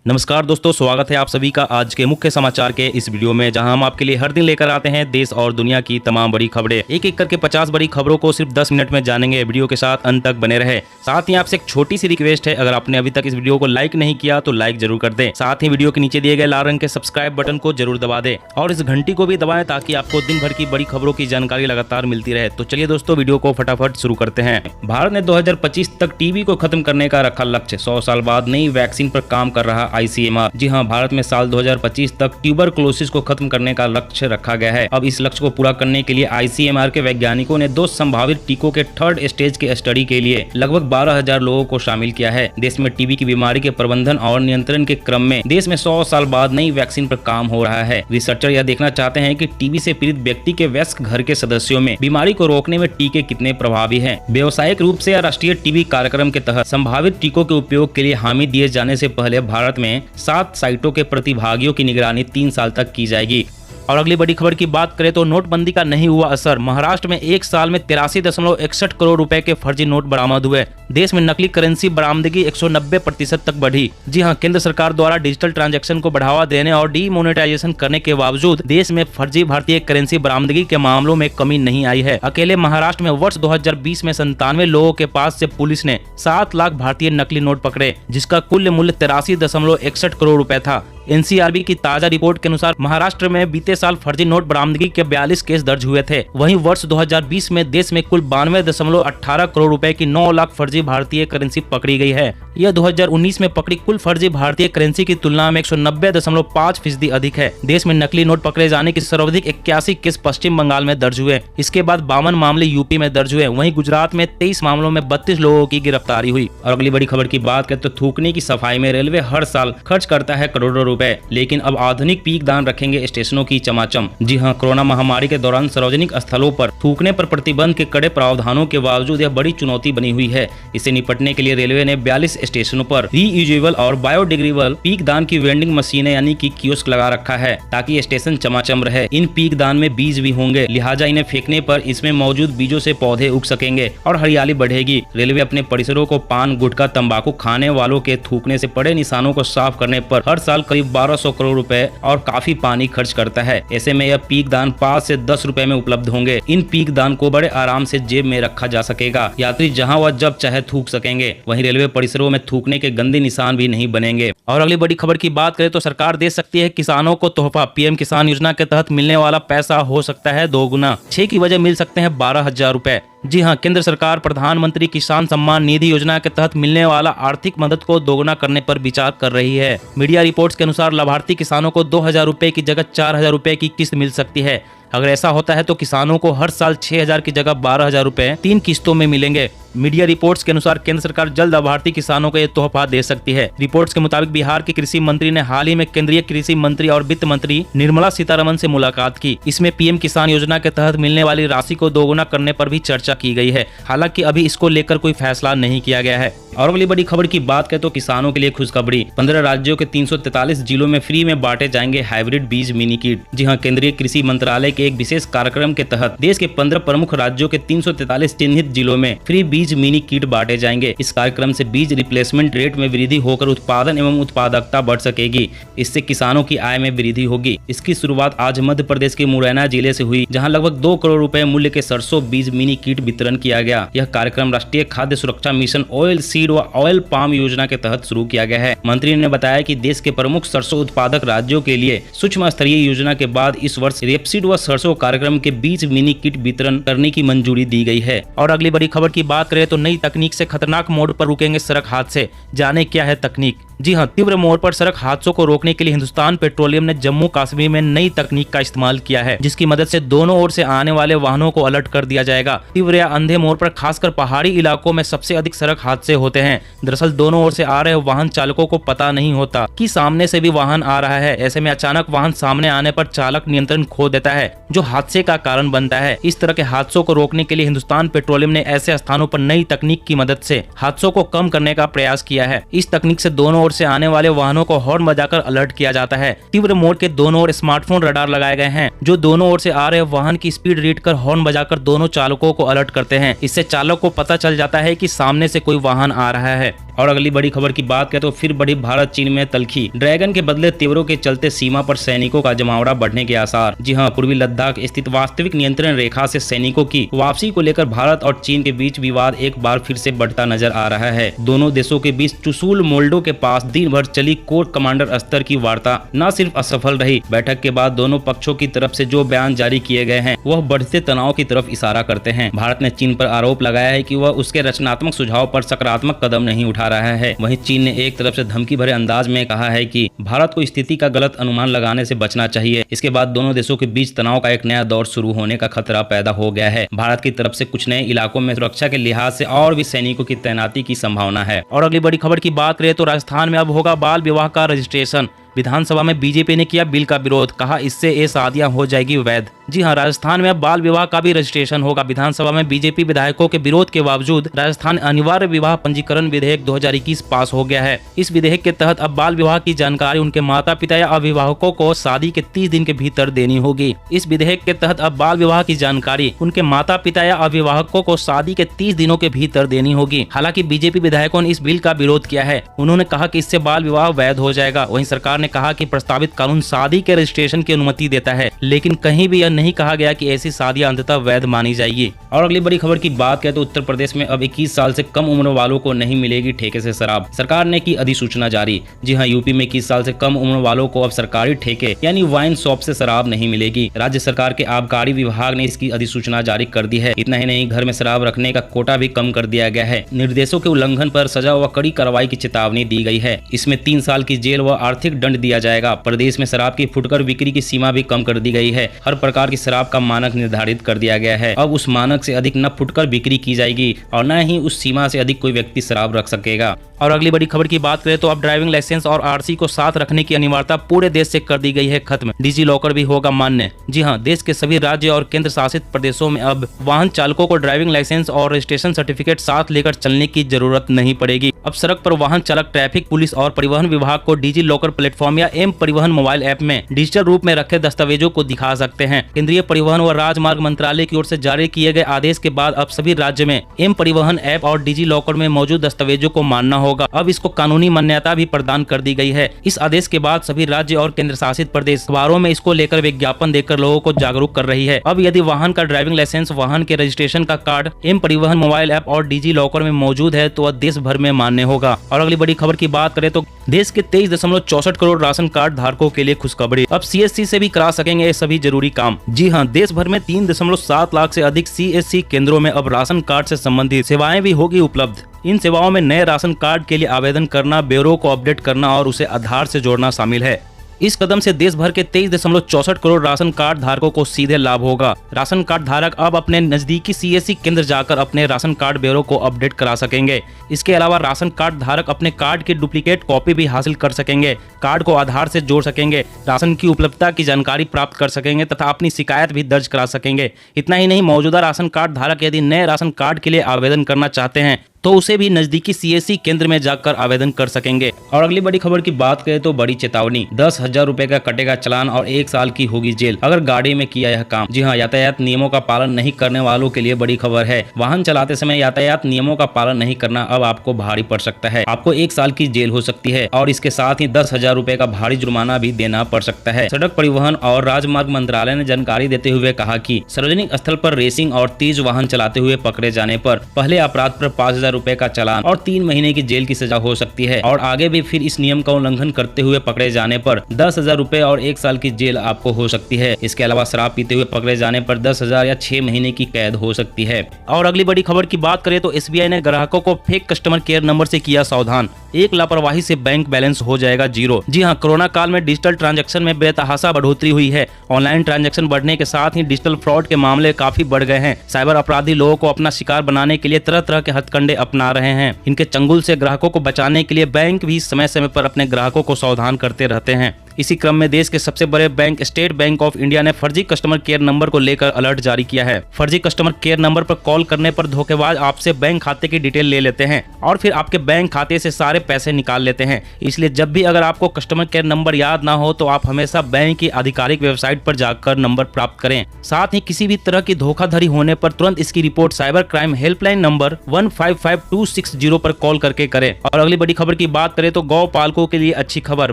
नमस्कार दोस्तों, स्वागत है आप सभी का आज के मुख्य समाचार के इस वीडियो में, जहां हम आपके लिए हर दिन लेकर आते हैं देश और दुनिया की तमाम बड़ी खबरें। एक एक करके 50 बड़ी खबरों को सिर्फ 10 मिनट में जानेंगे। वीडियो के साथ अंत तक बने रहे। साथ ही आपसे एक छोटी सी रिक्वेस्ट है, अगर आपने अभी तक इस वीडियो को लाइक नहीं किया तो लाइक जरूर कर दें। साथ ही वीडियो के नीचे दिए गए लाल रंग के सब्सक्राइब बटन को जरूर दबा दें और इस घंटी को भी दबाएं ताकि आपको दिन भर की बड़ी खबरों की जानकारी लगातार मिलती रहे। तो चलिए दोस्तों, वीडियो को फटाफट शुरू करते हैं। भारत ने 2025 तक टीबी को खत्म करने का रखा लक्ष्य। 100 साल बाद नई वैक्सीन पर काम कर रहा ICMR। जी हाँ, भारत में साल 2025 तक ट्यूबरकुलोसिस को खत्म करने का लक्ष्य रखा गया है। अब इस लक्ष्य को पूरा करने के लिए ICMR के वैज्ञानिकों ने 2 संभावित टीकों के 3rd स्टेज के स्टडी के लिए लगभग 12,000 लोगों को शामिल किया है। देश में टीबी की बीमारी के प्रबंधन और नियंत्रण के क्रम में देश में 100 साल बाद नई वैक्सीन पर काम हो रहा है। रिसर्चर यह देखना चाहते हैं कि टीबी से पीड़ित व्यक्ति के वयस्क घर के सदस्यों में बीमारी को रोकने में टीके कितने प्रभावी हैं। व्यावसायिक रूप से राष्ट्रीय टीबी कार्यक्रम के तहत संभावित टीकों के उपयोग के लिए हामी दिए जाने से पहले भारत में 7 साइटों के प्रतिभागियों की निगरानी 3 साल तक की जाएगी। और अगली बड़ी खबर की बात करें तो नोटबंदी का नहीं हुआ असर। महाराष्ट्र में एक साल में 83.61 करोड़ रुपए के फर्जी नोट बरामद हुए। देश में नकली करेंसी बरामदगी 190% तक बढ़ी। जी हां, केंद्र सरकार द्वारा डिजिटल ट्रांजैक्शन को बढ़ावा देने और डीमोनेटाइजेशन करने के बावजूद देश में फर्जी भारतीय करेंसी बरामदगी के मामलों में कमी नहीं आई है। अकेले महाराष्ट्र में वर्ष 2020 में 97 लोगों के पास से पुलिस ने 7 लाख भारतीय नकली नोट पकड़े, जिसका कुल मूल्य 83.61 करोड़ रुपए था। NCRB की ताजा रिपोर्ट के अनुसार महाराष्ट्र में बीते साल फर्जी नोट बरामदगी के 42 केस दर्ज हुए थे। वहीं वर्ष 2020 में देश में कुल 92.18 करोड़ रुपए की 9 लाख फर्जी भारतीय करेंसी पकड़ी गई है। यह 2019 में पकड़ी कुल फर्जी भारतीय करेंसी की तुलना में 190.5% अधिक है। देश में नकली नोट पकड़े जाने की सर्वाधिक 81 केस पश्चिम बंगाल में दर्ज हुए। इसके बाद 52 मामले यूपी में दर्ज हुए। वहीं गुजरात में 23 मामलों में 32 लोगों की गिरफ्तारी हुई। और अगली बड़ी खबर की बात करें तो थूकने की सफाई में रेलवे हर साल खर्च करता है करोड़ों रुपए, लेकिन अब आधुनिक पीक दान रखेंगे स्टेशनों की चमाचम। जी हां, कोरोना महामारी के दौरान सार्वजनिक स्थलों पर थूकने पर प्रतिबंध के कड़े प्रावधानों के बावजूद यह बड़ी चुनौती बनी हुई है। इसे निपटने के लिए रेलवे ने 42 स्टेशनों पर रीयूजेबल और बायोडिग्रेडेबल पीक दान की वेंडिंग मशीनें यानी कि कियोस्क लगा रखा है, ताकि स्टेशन चमाचम रहे। इन पीक दान में बीज भी होंगे, लिहाजा इन्हें फेंकने पर इसमें मौजूद बीजों से पौधे उग सकेंगे और हरियाली बढ़ेगी। रेलवे अपने परिसरों को पान, गुटखा, तंबाकू खाने वालों के थूकने से पड़े निशानों को साफ करने पर हर साल करीब 1200 करोड़ रुपए और काफी पानी खर्च करता है। ऐसे में यह पीक दान 5 से 10 रुपए में उपलब्ध होंगे। इन पीक दान को बड़े आराम से जेब में रखा जा सकेगा। यात्री जहां व जब चाहे थूक सकेंगे। वहीं रेलवे परिसरों में थूकने के गंदे निशान भी नहीं बनेंगे। और अगली बड़ी खबर की बात करें तो सरकार दे सकती है किसानों को तोहफा। PM किसान योजना के तहत मिलने वाला पैसा हो सकता है 2 गुना। 6 की वजह मिल सकते हैं 12,000 रुपए। जी हां, केंद्र सरकार प्रधानमंत्री किसान सम्मान निधि योजना के तहत मिलने वाला आर्थिक मदद को दोगुना करने पर विचार कर रही है। मीडिया रिपोर्ट्स के अनुसार लाभार्थी किसानों को 2,000 रुपए की जगह 4,000 रुपए की किस्त मिल सकती है। अगर ऐसा होता है तो किसानों को हर साल 6,000 की जगह 12,000 रुपए 3 किस्तों में मिलेंगे। मीडिया रिपोर्ट्स के अनुसार केंद्र सरकार जल्द लाभार्थी किसानों को यह तोहफा दे सकती है। रिपोर्ट्स के मुताबिक बिहार के कृषि मंत्री ने हाल ही में केंद्रीय कृषि मंत्री और वित्त मंत्री निर्मला सीतारमण से मुलाकात की। इसमें PM किसान योजना के तहत मिलने वाली राशि को दोगुना करने पर भी चर्चा की गई है। हालांकि अभी इसको लेकर कोई फैसला नहीं किया गया है। और अगली बड़ी खबर की बात करें तो किसानों के लिए खुशखबरी। 15 राज्यों के 343 जिलों में फ्री में बांटे जाएंगे हाइब्रिड बीज मिनी किट। जी हां, केंद्रीय कृषि मंत्रालय के एक विशेष कार्यक्रम के तहत देश के 15 प्रमुख राज्यों के 343 चिन्हित जिलों में फ्री बीज मिनी किट बांटे जाएंगे। इस कार्यक्रम से बीज रिप्लेसमेंट रेट में वृद्धि होकर उत्पादन एवं उत्पादकता बढ़ सकेगी। इससे किसानों की आय में वृद्धि होगी। इसकी शुरुआत आज मध्य प्रदेश के मुरैना जिले से हुई, जहां लगभग 2 करोड़ रुपए मूल्य के सरसों बीज मिनी किट वितरण किया गया। यह कार्यक्रम राष्ट्रीय खाद्य सुरक्षा मिशन ऑयल सीड व ऑयल पाम योजना के तहत शुरू किया गया है। मंत्री ने बताया कि देश के प्रमुख सरसों उत्पादक राज्यों के लिए सूक्ष्म स्तरीय योजना के बाद इस वर्ष रेपसीड व सरसों कार्यक्रम के बीज मिनी किट वितरण करने की मंजूरी दी गई है। और अगली बड़ी खबर की बात करें तो नई तकनीक से खतरनाक मोड़ पर रुकेंगे सड़क हादसे। जाने क्या है तकनीक। जी हां, तीव्र मोड़ पर सड़क हादसों को रोकने के लिए हिंदुस्तान पेट्रोलियम ने जम्मू कश्मीर में नई तकनीक का इस्तेमाल किया है, जिसकी मदद से दोनों ओर से आने वाले वाहनों को अलर्ट कर दिया जाएगा। तीव्र या अंधे मोड़ पर खासकर पहाड़ी इलाकों में सबसे अधिक सड़क हादसे होते हैं। दरअसल दोनों ओर से आ रहे वाहन चालकों को पता नहीं होता कि सामने से भी वाहन आ रहा है। ऐसे में अचानक वाहन सामने आने पर चालक नियंत्रण खो देता है, जो हादसे का कारण बनता है। इस तरह के हादसों को रोकने के लिए हिंदुस्तान पेट्रोलियम ने ऐसे स्थानों पर नई तकनीक की मदद से हादसों को कम करने का प्रयास किया है। इस तकनीक से दोनों ओर ओर से आने वाले वाहनों को हॉर्न बजाकर अलर्ट किया जाता है। तीव्र मोड के दोनों ओर स्मार्टफोन रडार लगाए गए हैं जो दोनों ओर से आ रहे वाहन की स्पीड रीड कर हॉर्न बजाकर दोनों चालकों को अलर्ट करते हैं। इससे चालक को पता चल जाता है कि सामने से कोई वाहन आ रहा है। और अगली बड़ी खबर की बात करें तो फिर बढ़ी भारत चीन में तल्खी। ड्रैगन के बदले तेवरों के चलते सीमा पर सैनिकों का जमावड़ा बढ़ने के आसार। जी हां, पूर्वी लद्दाख स्थित वास्तविक नियंत्रण रेखा से सैनिकों की वापसी को लेकर भारत और चीन के बीच विवाद एक बार फिर से बढ़ता नजर आ रहा है। दोनों देशों के बीच चुशूल मोल्डो के पास दिन भर चली कोर कमांडर स्तर की वार्ता न सिर्फ असफल रही, बैठक के बाद दोनों पक्षों की तरफ से जो बयान जारी किए गए हैं वह बढ़ते तनाव की तरफ इशारा करते हैं। भारत ने चीन पर आरोप लगाया है कि वह उसके रचनात्मक सुझाव पर सकारात्मक कदम नहीं उठा रहा है। वहीं चीन ने एक तरफ से धमकी भरे अंदाज में कहा है कि भारत को स्थिति का गलत अनुमान लगाने से बचना चाहिए। इसके बाद दोनों देशों के बीच तनाव का एक नया दौर शुरू होने का खतरा पैदा हो गया है। भारत की तरफ से कुछ नए इलाकों में सुरक्षा के लिहाज से और भी सैनिकों की तैनाती की संभावना है। और अगली बड़ी खबर की बात करें तो राजस्थान में अब होगा बाल विवाह का रजिस्ट्रेशन। विधानसभा में बीजेपी ने किया बिल का विरोध, कहा इससे ये शादियां हो जाएगी वैध। जी हां, राजस्थान में अब बाल विवाह का भी रजिस्ट्रेशन होगा। विधानसभा में बीजेपी विधायकों के विरोध के बावजूद राजस्थान अनिवार्य विवाह पंजीकरण विधेयक 2021 पास हो गया है। इस विधेयक के तहत अब बाल विवाह की जानकारी उनके माता पिता या अभिभावकों को शादी के 30 दिन के भीतर देनी होगी। इस विधेयक के तहत अब बाल विवाह की जानकारी उनके माता पिता या अभिभावकों को शादी के 30 दिनों के भीतर देनी होगी। हालांकि बीजेपी विधायकों ने इस बिल का विरोध किया है। उन्होंने कहा कि इससे बाल विवाह वैध हो जाएगा। वहीं सरकार ने कहा कि प्रस्तावित कानून शादी के रजिस्ट्रेशन की अनुमति देता है, लेकिन कहीं भी यह नहीं कहा गया कि ऐसी शादियां अंततः वैध मानी जाएगी। और अगली बड़ी खबर की बात करें तो उत्तर प्रदेश में अब 21 साल से कम उम्र वालों को नहीं मिलेगी ठेके से शराब। सरकार ने की अधिसूचना जारी। जी हां, यूपी में 21 साल से कम उम्र वालों को अब सरकारी ठेके यानी वाइन शॉप से शराब नहीं मिलेगी। राज्य सरकार के आबकारी विभाग ने इसकी अधिसूचना जारी कर दी है। इतना ही नहीं, घर में शराब रखने का कोटा भी कम कर दिया गया है। निर्देशों के उल्लंघन पर सजा व कड़ी कार्रवाई की चेतावनी दी गई है। इसमें 3 साल की जेल व आर्थिक दंड दिया जाएगा। प्रदेश में शराब की फुटकर बिक्री की सीमा भी कम कर दी गई है। हर प्रकार की शराब का मानक निर्धारित कर दिया गया है। अब उस मानक से अधिक न फुटकर बिक्री की जाएगी और न ही उस सीमा से अधिक कोई व्यक्ति शराब रख सकेगा। और अगली बड़ी खबर की बात करें तो अब ड्राइविंग लाइसेंस और आरसी को साथ रखने की अनिवार्यता पूरे देश से कर दी गई है खत्म। डिजी लॉकर भी होगा मान्य। जी हां, देश के सभी राज्य और केंद्र शासित प्रदेशों में अब वाहन चालकों को ड्राइविंग लाइसेंस और रजिस्ट्रेशन सर्टिफिकेट साथ लेकर चलने की जरूरत नहीं पड़ेगी। अब सड़क पर वाहन चालक ट्रैफिक पुलिस और परिवहन विभाग को डिजी लॉकर प्लेटफॉर्म या एम परिवहन मोबाइल ऐप में डिजिटल रूप में रखे दस्तावेजों को दिखा सकते हैं। केंद्रीय परिवहन व राजमार्ग मंत्रालय की ओर से जारी किए गए आदेश के बाद अब सभी राज्य में एम परिवहन ऐप और डिजी लॉकर में मौजूद दस्तावेजों को मानना होगा। अब इसको कानूनी मान्यता भी प्रदान कर दी गई है। इस आदेश के बाद सभी राज्य और केंद्र शासित प्रदेश अखबारों में इसको लेकर विज्ञापन देकर लोगों को जागरूक कर रही है। अब यदि वाहन का ड्राइविंग लाइसेंस, वाहन के रजिस्ट्रेशन का कार्ड एम परिवहन मोबाइल ऐप और डिजी लॉकर में मौजूद है तो वह देश भर में मान्य होगा। और अगली बड़ी खबर की बात करें तो देश के 23.64 करोड़ राशन कार्ड धारकों के लिए खुशखबरी। अब सीएससी से भी करा सकेंगे ये सभी जरूरी काम। जी हां, देश भर में 3.7 लाख से अधिक सीएससी केंद्रों में अब राशन कार्ड से संबंधित सेवाएं भी होगी उपलब्ध। इन सेवाओं में नए राशन कार्ड के लिए आवेदन करना, ब्यूरो को अपडेट करना और उसे आधार से जोड़ना शामिल है। इस कदम से देश भर के 23.64 करोड़ राशन कार्ड धारकों को सीधे लाभ होगा। राशन कार्ड धारक अब अपने नजदीकी सीएससी केंद्र जाकर अपने राशन कार्ड ब्यूरो को अपडेट करा सकेंगे। इसके अलावा राशन कार्ड धारक अपने कार्ड की डुप्लीकेट कॉपी भी हासिल कर सकेंगे, कार्ड को आधार से जोड़ सकेंगे, राशन की उपलब्धता की जानकारी प्राप्त कर सकेंगे तथा अपनी शिकायत भी दर्ज करा सकेंगे। इतना ही नहीं, मौजूदा राशन कार्ड धारक यदि नए राशन कार्ड के लिए आवेदन करना चाहते हैं तो उसे भी नजदीकी सीएससी केंद्र में जाकर आवेदन कर सकेंगे। और अगली बड़ी खबर की बात करें तो बड़ी चेतावनी, 10,000 रुपए का कटेगा चालान और 1 साल की होगी जेल अगर गाड़ी में किया यह काम। जी हां, यातायात नियमों का पालन नहीं करने वालों के लिए बड़ी खबर है। वाहन चलाते समय यातायात नियमों का पालन नहीं करना अब आपको भारी पड़ सकता है। आपको 1 साल की जेल हो सकती है और इसके साथ ही 10,000 रुपए का भारी जुर्माना भी देना पड़ सकता है। सड़क परिवहन और राजमार्ग मंत्रालय ने जानकारी देते हुए कहा कि सार्वजनिक स्थल पर रेसिंग और तेज वाहन चलाते हुए पकड़े जाने पर पहले अपराध पर 5,000 रुपए का चालान और 3 महीने की जेल की सजा हो सकती है और आगे भी फिर इस नियम का उल्लंघन करते हुए पकड़े जाने पर 10,000 रुपए और 1 साल की जेल आपको हो सकती है। इसके अलावा शराब पीते हुए पकड़े जाने पर 10,000 या 6 महीने की कैद हो सकती है। और अगली बड़ी खबर की बात करें तो एसबीआई ने ग्राहकों को फेक कस्टमर केयर नंबर से किया सावधान। एक लापरवाही से बैंक बैलेंस हो जाएगा जीरो। जी हां, कोरोना काल में डिजिटल ट्रांजैक्शन में बेतहाशा बढ़ोतरी हुई है। ऑनलाइन ट्रांजैक्शन बढ़ने के साथ ही डिजिटल फ्रॉड के मामले काफी बढ़ गए हैं। साइबर अपराधी लोगों को अपना शिकार बनाने के लिए तरह तरह के हथकंडे अपना रहे हैं। इनके चंगुल से ग्राहकों को बचाने के लिए बैंक भी समय समय पर अपने ग्राहकों को सावधान करते रहते हैं। इसी क्रम में देश के सबसे बड़े bank state bank of India ने फर्जी कस्टमर केयर नंबर को लेकर अलर्ट जारी किया है। फर्जी कस्टमर केयर नंबर पर कॉल करने पर धोखेबाज आपसे बैंक खाते की डिटेल ले लेते हैं और फिर आपके बैंक खाते से सारे पैसे निकाल लेते हैं। इसलिए जब भी अगर आपको कस्टमर केयर नंबर याद ना हो तो आप हमेशा बैंक की आधिकारिक वेबसाइट पर जाकर नंबर प्राप्त करें। साथ ही किसी भी तरह की धोखाधड़ी होने पर तुरंत इसकी report cyber crime helpline number 155260 पर कॉल करके करें। और अगली बड़ी खबर की बात करें तो गौ पालकों के लिए अच्छी खबर।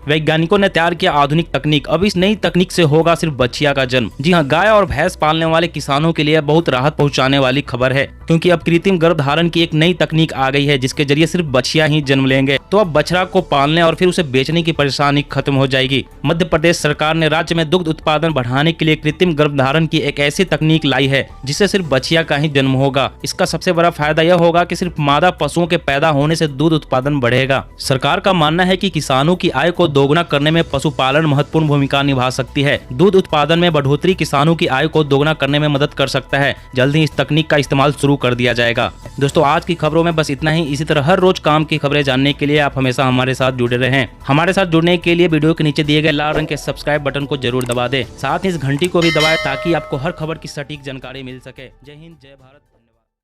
वैज्ञानिकों ने तैयार किया आधुनिक तकनीक। अब इस नई तकनीक से होगा सिर्फ बछिया का जन्म। जी हाँ, गाय और भैंस पालने वाले किसानों के लिए बहुत राहत पहुंचाने वाली खबर है, क्योंकि अब कृत्रिम गर्भधारण की एक नई तकनीक आ गई है जिसके जरिए सिर्फ बछिया ही जन्म लेंगे। तो अब बछड़ा को पालने और फिर उसे बेचने की परेशानी खत्म हो जाएगी। मध्य प्रदेश सरकार ने राज्य में दुग्ध उत्पादन बढ़ाने के लिए कृत्रिम गर्भधारण की एक ऐसी तकनीक लाई है जिससे सिर्फ बछिया का ही जन्म होगा। इसका सबसे बड़ा फायदा यह होगा कि सिर्फ मादा पशुओं के पैदा होने से दूध उत्पादन बढ़ेगा। सरकार का मानना है कि किसानों की आय को दोगुना करने में पशुपालन महत्वपूर्ण भूमिका निभा सकती है। दूध उत्पादन में बढ़ोतरी किसानों की आय को दोगुना करने में मदद कर सकता है। जल्द ही इस तकनीक का इस्तेमाल शुरू कर दिया जाएगा। दोस्तों, आज की खबरों में बस इतना ही। इसी तरह हर रोज काम की खबरें जानने के लिए आप हमेशा हमारे साथ जुड़े रहें। हमारे साथ जुड़ने के लिए वीडियो के नीचे दिए गए लाल रंग के सब्सक्राइब बटन को जरूर दबा दें। साथ ही इस घंटी को भी दबाएं ताकि आपको हर खबर की सटीक जानकारी मिल सके। जय हिंद, जय भारत।